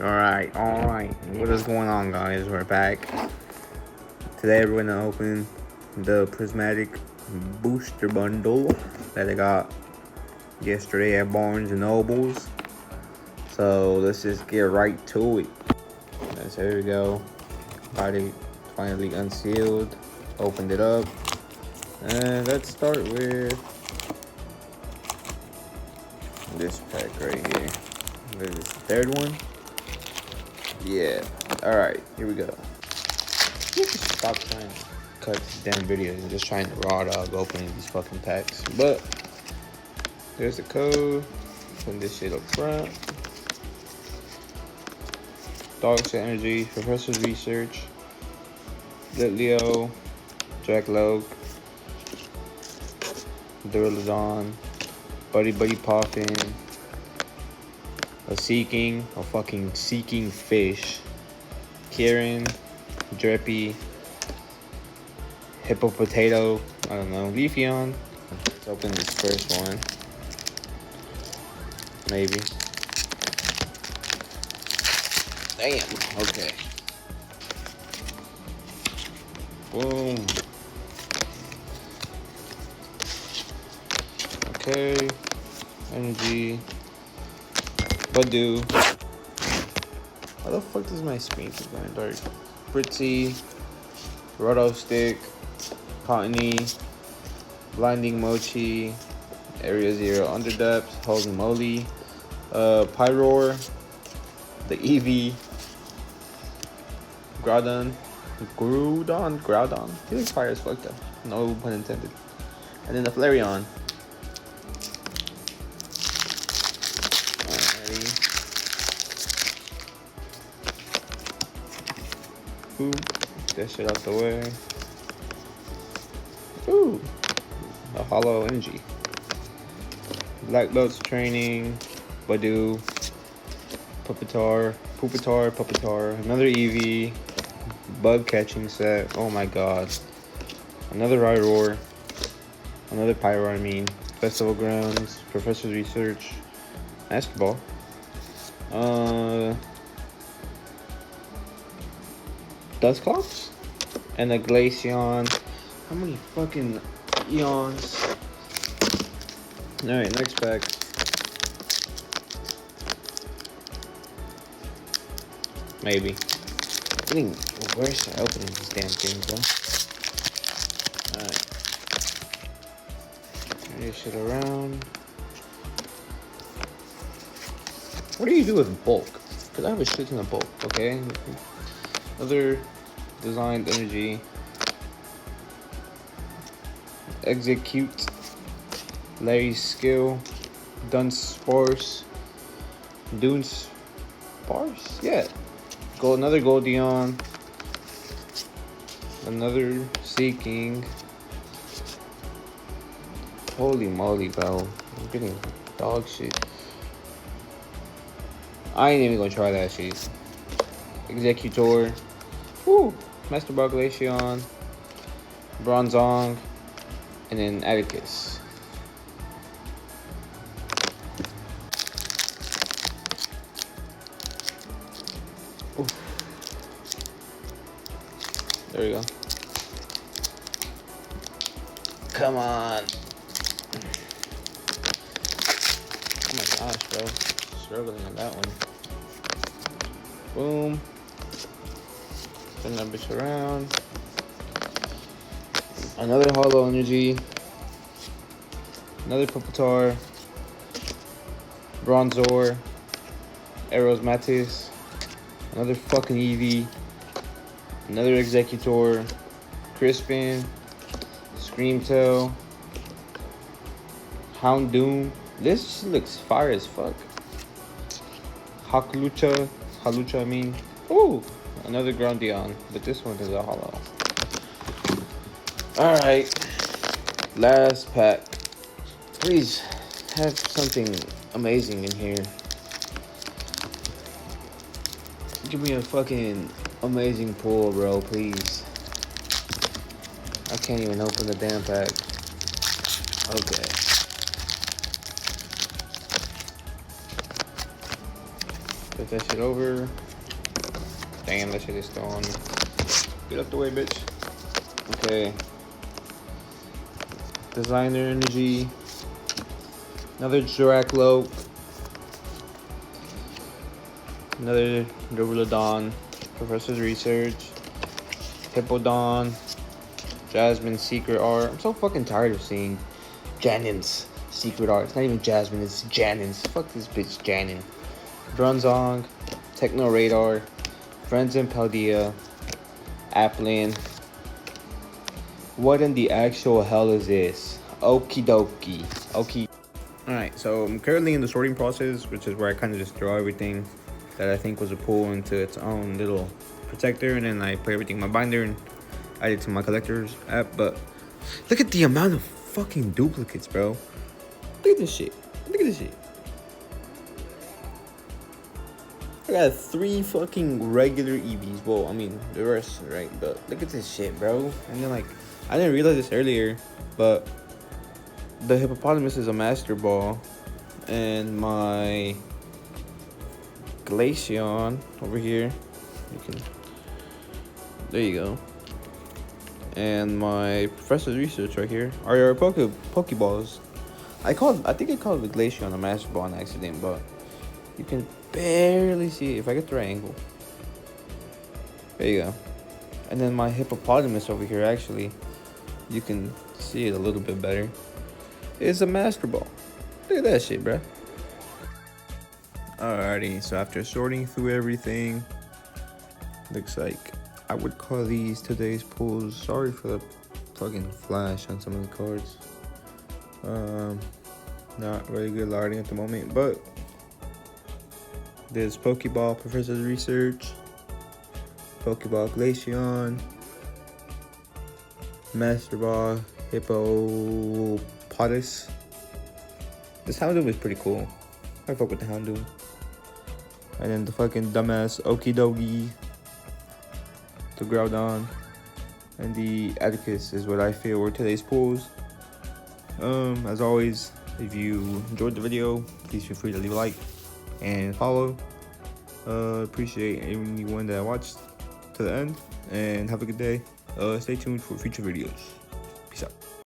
Alright. What is going on, guys? We're back. Today we're gonna open the prismatic booster bundle that I got yesterday at Barnes and Nobles. So let's just get right to it. So here we go. Finally unsealed. Opened it up. And let's start with this pack right here. This is the third one. Yeah. Alright, here we go. You can stop trying to cut these damn videos and just trying to raw dog opening these fucking packs. But there's the code. Put this shit up front. Dog's Energy, Professor's Research, Litleo, Jack Loke, Duraludon, Buddy Poppin', a fucking Seeking Fish, Kieran, Drippy, Hippo Potato, I don't know, Leafeon. Let's open this first one. Maybe. Damn, okay. Boom. Okay. Energy. Badu. How the fuck does my screen keep going dark? Fritzy. Roto Stick. Cottony. Blinding Mochi. Area 0 Underdepth. Holy Moly. Pyroar. The Eevee. Groudon. He looks fire as fuck though. No pun intended. And then the Flareon. Alrighty. Ooh, get that shit out the way. Ooh, a Hollow Energy. Black Belt's Training. Badu. Pupitar, another Eevee, Bug Catching Set, oh my god, another Rhyroar, another Pyro, Festival Grounds, Professor's Research, Basketball, Dusclops, and a Glaceon. How many fucking eons? Alright, next pack. Maybe. Getting worse at opening these damn things, though. Alright. Turn this shit around. What do you do with bulk? Because I have a shit ton of bulk, okay? Other designed energy. Execute. Larry's Skill. Dunsparce. Dunsparce? Yeah. Another Goldeon, another Seeking. Holy moly, bro! I'm getting dog shit. I ain't even gonna try that shit. Executor, woo, Master Ball Glaceon, Bronzong, and then Atticus. There we go. Come on. Oh my gosh, bro. Struggling on that one. Boom. Turn that bitch around. Another Hollow Energy. Another Pupitar. Bronzor. Aerosmatis. Another fucking Eevee. Another Executor, Crispin, Screamtail, Houndoom. This looks fire as fuck. Halucha, Ooh, another Groundion, but this one is a hollow. Alright, last pack. Please have something amazing in here. Give me a fucking amazing pull, bro, please. I can't even open the damn pack. Okay. Put that shit over. Damn, that shit is still on. Get out the way, bitch. Okay. Designer Energy. Another Draclo. Another Duraludon. Professor's Research. Hippodon. Jasmine Secret Art. I'm so fucking tired of seeing Janen's Secret Art. It's not even Jasmine, it's Janen's. Fuck this bitch, Janen. Drunzong. Techno Radar. Friends in Paldea. Applin. What in the actual hell is this? Okie dokie. Okay. Alright, so I'm currently in the sorting process, which is where I kind of just throw everything that I think was a pull into its own little protector, and then I put everything in my binder and add it to my collector's app. But look at the amount of fucking duplicates, bro. Look at this shit. Look at this shit. I got 3 fucking regular EVs. Well, I mean, the rest, right? But look at this shit, bro. And then, like, I didn't realize this earlier, but the hippopotamus is a master ball. And my Glaceon over here, you can, there you go. And my Professor's Research right here are your Pokeballs. I think I called the Glaceon a master ball on accident, but you can barely see it if I get the right angle. There you go. And then my hippopotamus over here, actually, you can see it a little bit better. It's a master ball. Look at that shit, bruh. Alrighty, so after sorting through everything, looks like I would call these today's pulls. Sorry for the fucking flash on some of the cards. Not really good lighting at the moment, but there's Pokeball Professor's Research, Pokeball Glaceon, Master Ball Hippopotamus. This Houndoom is pretty cool. I fuck with the Houndoom. And then the fucking dumbass Okidogi, the Groudon, and the Atticus is what I feel were today's pulls. As always, if you enjoyed the video, please feel free to leave a like and follow. Appreciate anyone that watched to the end, and have a good day. Stay tuned for future videos.